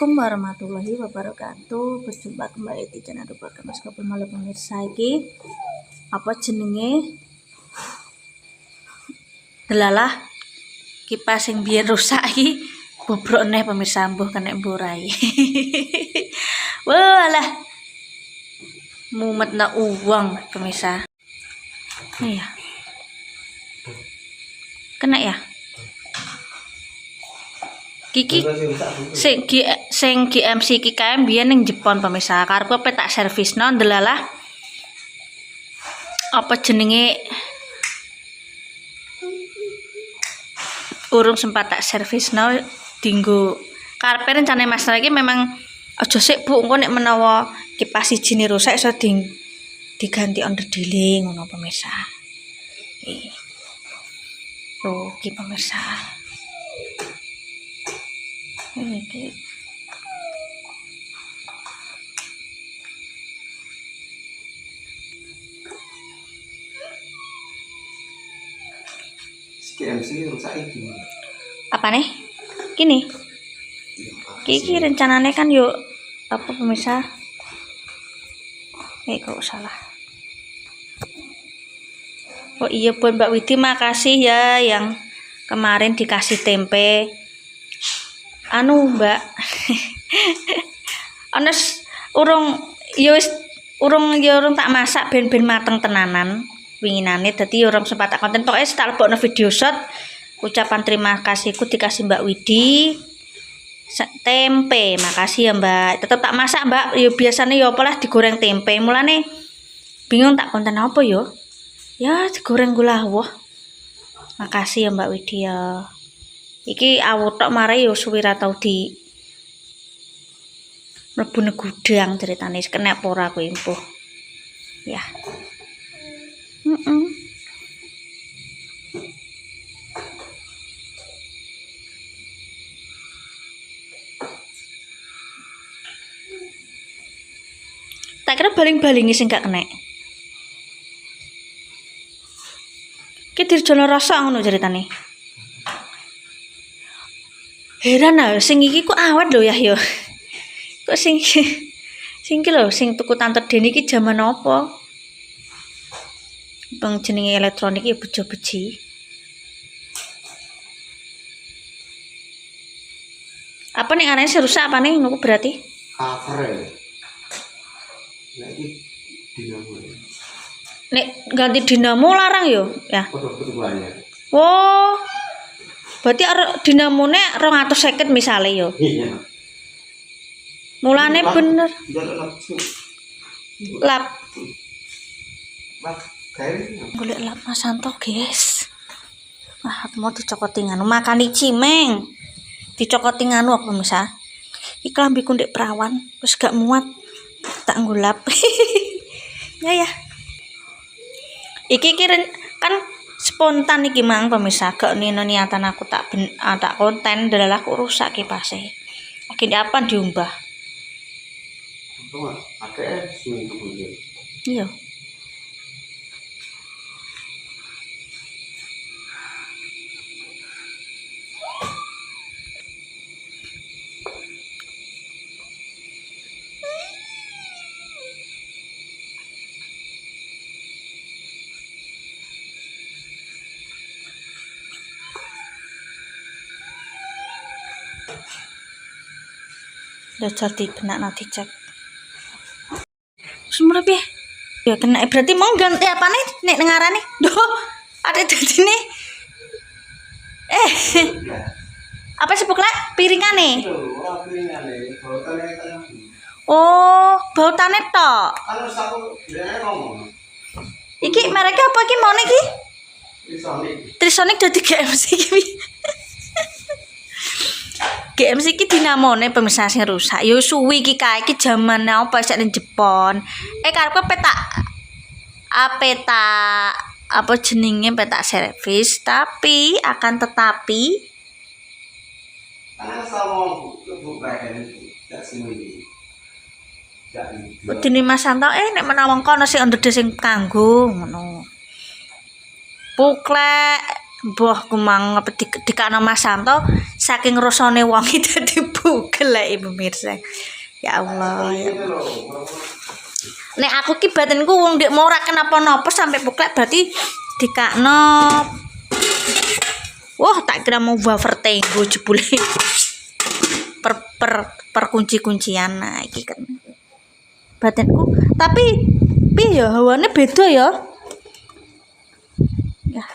Assalamualaikum warahmatullahi wabarakatuh. Berjumpa kembali di channel program Skopul Malu pemirsa. Iki apa jenenge? Delalah kipas sing biyen rusak iki bobrok neh pemirsa, mbuh kena mburai. Walah. Mumetna uang pemirsa. Iya. Kena ya? Kiki sing GMC iki kae mbiyen ning Jepon pemirsa. Karepku tak servisno ndelalah apa jenenge urung sempat tak servisno dinggo. Karepe rencane Mas iki memang aja sik Bu, engko nek menawa kipas siji rusak iso diganti underdealing ngono pemirsa. Tuh, iki pemirsa. Iki GMC rusak iki. Apa nih? Gini. Iki rencananya kan yuk apa pemirsa? Kok salah. Oh iya buat Mbak Widi, makasih ya yang kemarin dikasih tempe. Anu Mbak, anes urung tak masak ben mateng tenanan winginane, dadi urung sempat tak konten. Pokoknya tak lebokno video shot ucapan terima kasihku dikasih Mbak Widi tempe. Makasih ya Mbak, tetep tak masak Mbak. Yo biasanya yo apalah digoreng tempe, mulane bingung tak konten apa yo ya digoreng gula wah. Makasih ya Mbak Widi ya. Iki awutok mare yo suwi ra tau di mlebu gudang ceritane kena apa ora kuwi empuh. Ya. Tak kira baling-balingi sing gak kena. Ki dirjono rasa ngono ceritane. Heran ah, sing iki kok awet lho ya yo. Kok sing ki lho sing tuku Tante Deni iki jaman apa? Bang jenenge elektronik ya bejo-beji. Apa nih aneh rusak apa nih ngono berarti? Cover ya. Nek iki dinamo. Nek ganti dinamo larang yo ya. Ketubannya. Oh. Berarti dinamone 250 misale yo. Iya. Mulane bener. Lap. Golek lap Mas Santo, guys. Wah, mau dicokoti nganu makani cimeng. Dicokoti nganu apa Mas? Iki klambiku ndek perawan, wis gak muat. Tak ngulap. Ya. Iki kan spontan iki mang pemirsa, gak niatan aku tak konten delalah kok rusak kipase. Akhirnya apa diumbah? Iya. Dasar benak nanti cek. Semua piye? Ya kena berarti mau ganti apa nih nek ngarane? Duh, ada dadi nih. Apa sih pokoknya piringane? Oh, bautane tok. Iki mereka apa iki mau iki? Trisonic dadi GMC iki. GMC iki dinamone pemirsa sing rusak. Yo suwi iki kae iki jaman apa sik ning Jepon. Karepku petak apa jenenge petak servis, tapi akan tetapi Dini Mas Santo nek menawa kono sing ndedhe sing kanggo ngono. Puklek mbah kumang dikana Mas Santo saking rasane wong iki dadi buka. Gelek pemirsa. Ya Allah. Ya Allah. Nek aku ki batinku wong ndek mau ora kenapa-napa sampai buklek berarti dikakno. Wah, tak kira mau wafer tenggo jebule. Per kunci-kuncian nah iki kan. Batinku, tapi piye ya hawane beda ya. Ya.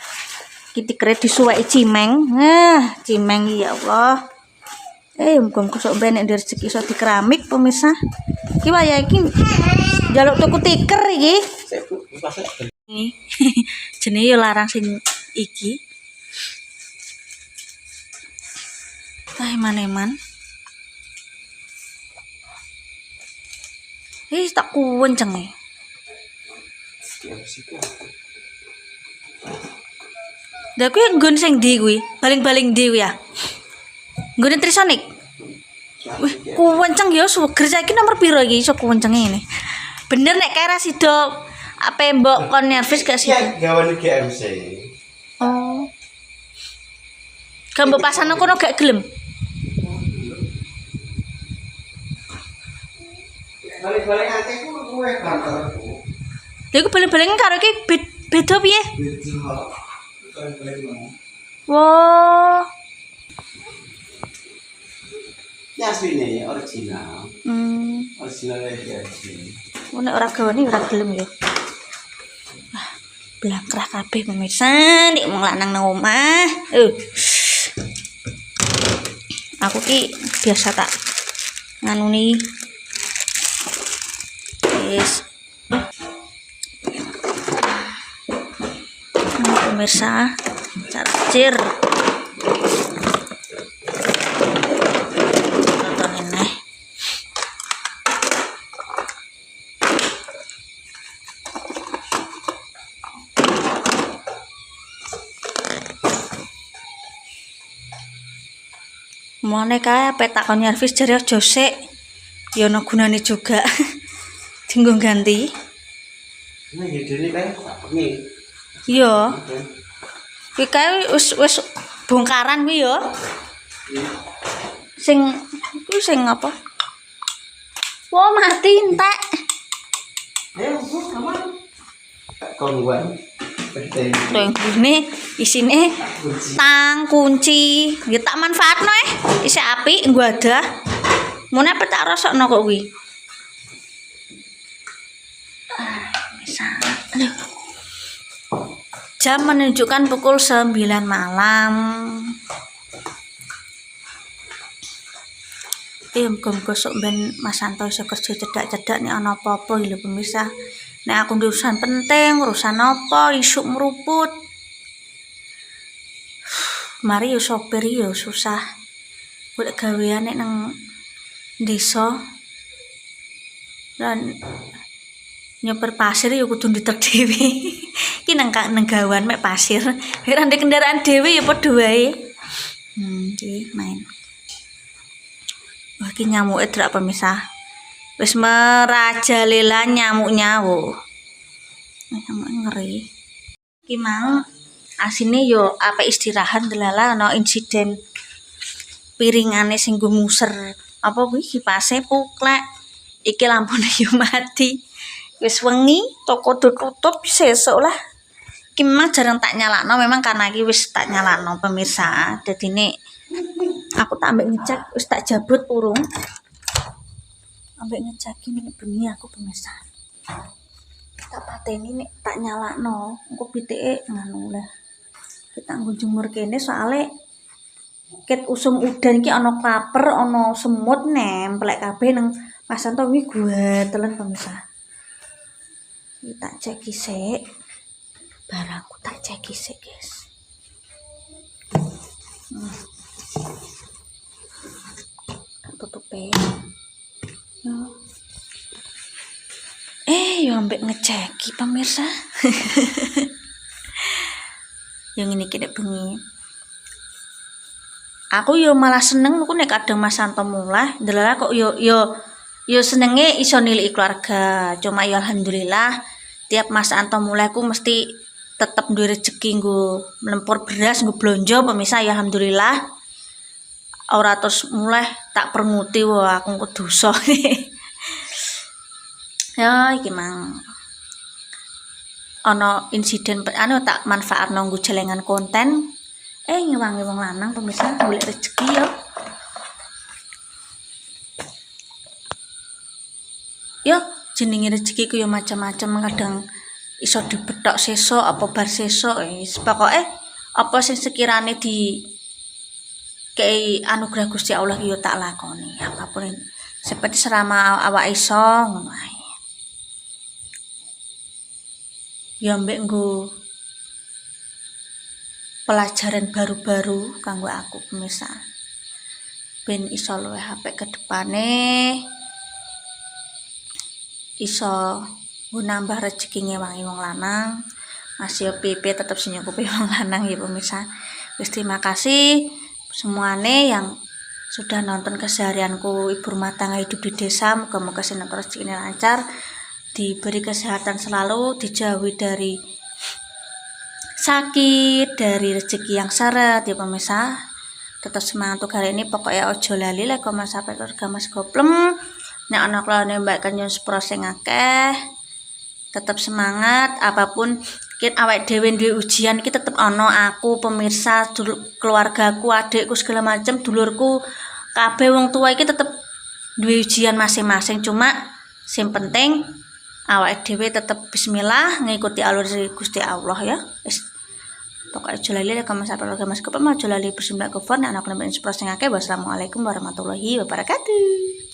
Iki dikere disuweki cimeng. Cimeng ya Allah. Muga-muga sok ben nek rezeki iso di keramik pemirsa. Iki waya iki njaluk tuku tiker iki. Jenenge ya larang sing iki. Eman-eman. Tak kuwenceng e. Lah kuwi nggon sing ndi kuwi? Baling-baling ndi kuwi ya? Nggone Trisonik. Wih, kuwenceng ya suger saiki nomor piro iki iso kuwencenge ngene. Bener nek kira sido apa mbok kon nervis gak sih? Iya, gawane GMC. Oh. Gambo pasane kono gak gelem. Balik-balik ate ku kowe kantorku. Lha iku balik-balik karo iki beda piye? Wah. Ya asline original. Original GMC. Nek ora gawane ora gelem ya. Blangkrah kabeh pemirsa, nek wong lanang nang omah. Aku ki biasa tak nganuni wis. Pemirsa, charger. Nonton ini. Mone kae petak kon nyervis jare aja sik. Ya ono gunane juga. Dinggo ganti. Nah, gedene kae pengi. Iya. Kuwi kae wis bongkaran kuwi ya. Sing apa? Wah, mati entek. Kongguan. Lho ngene isine tang kunci. Ya tak manfaatno isih apik nggo ada. Mone petak rasakno kok kuwi. Bisa. Jam menunjukkan pukul 9 malam. Muga-muga sok ben Mas Santo iso kerja cedak-cedak nek ana apa-apa lho pemirsa. Nek aku urusan penting, urusan apa, isuk meruput. Mari yo sopir yo susah. Golek gawean nek nang desa. Dan nyoper pasir yo kudu ditek dhewe. Ki nang gawan mek pasir. Nek ndek kendaraan dhewe ya padha wae. Iki main. Wah, ki nyamuke drak pemisah. Wis merajalela nyamuknya wo. Nyamuk ngeri. Ki mang asine yo apa istirahat delala ana insiden piringane sing nggo muser. Apa kuwi kipase puklek. Iki lampune yo mati. Wis wengi toko tutup sesuk lah. Ki memang jarang tak nyalakno memang karena iki wis tak nyalakno pemirsa. Dadine aku tak ambek ngecek wis tak jabut urung. Ambek ngecek ini bengi aku pemirsa. Tak pateni nek tak nyalakno, engko pitike nganu lah. Kita nggo jemur kene soalnya ket usum udan iki ana klaper, ana semut nemplek kabeh nang Mas Santo kuwi guatelan pemirsa. Iki tak cek sik. Barangku tak cek sik, guys. Tak tutupe. Yo ambek ngeceki pemirsa. Yang ini kene bengi. Aku yo malah seneng aku nek kadang Mas Santo mulai, ndelala kok yo senenge iso niliki keluarga. Cuma ya alhamdulillah tiap Mas Santo mulai aku mesti tetep duwe rezeki nggo mlempur beras nggo blonjo pemirsa ya alhamdulillah. ora terus mulai tak permuti wah aku kok dosa. Ya iki mang ana insiden tak manfaatno nggo jelengan konten ngewangi wong lanang pemirsa golek rezeki ya. Ya jenenge rezeki ku ya macam-macam, kadang iso dibethok sesuk apa bar sesuk wis pokoke apa sing sekirane di kei anugerah Gusti Allah yo tak lakoni apapun seperti selama awak iso ngono ae. Ya mbek nggo pelajaran baru-baru kanggo aku pemirsa. Ben iso luwih apik ke depane. Iso nambah rezeki ngewangi wong lanang. Masih PP tetap senyukupi wong lanang ya pemirsa. Wis terima kasih semuanya yang sudah nonton keseharianku ibu rumah tangga hidup di desa. Moga-moga sinetron rezeki ini lancar, diberi kesehatan selalu, dijauhi dari sakit, dari rezeki yang seret ya pemirsa. Tetap semangat untuk hari ini, pokoknya ojo lali lek mas sampai keluarga mas goplem. Nek ana klone mbak kanjeng sepro sing akeh. Tetap semangat apapun kin awake dhewe duwe ujian iki tetep ana aku pemirsa keluargaku adikku segala macam dulurku kabeh wong tua iki tetep duwe ujian masing-masing cuma sing penting awake dhewe tetep bismillah ngikuti alur Gusti Allah ya wis pokoke aja lali lek mas sampai keluarga mas kepen aja lali bersimpak kufur nek ana klone sepro sing akeh. Wassalamualaikum warahmatullahi wabarakatuh.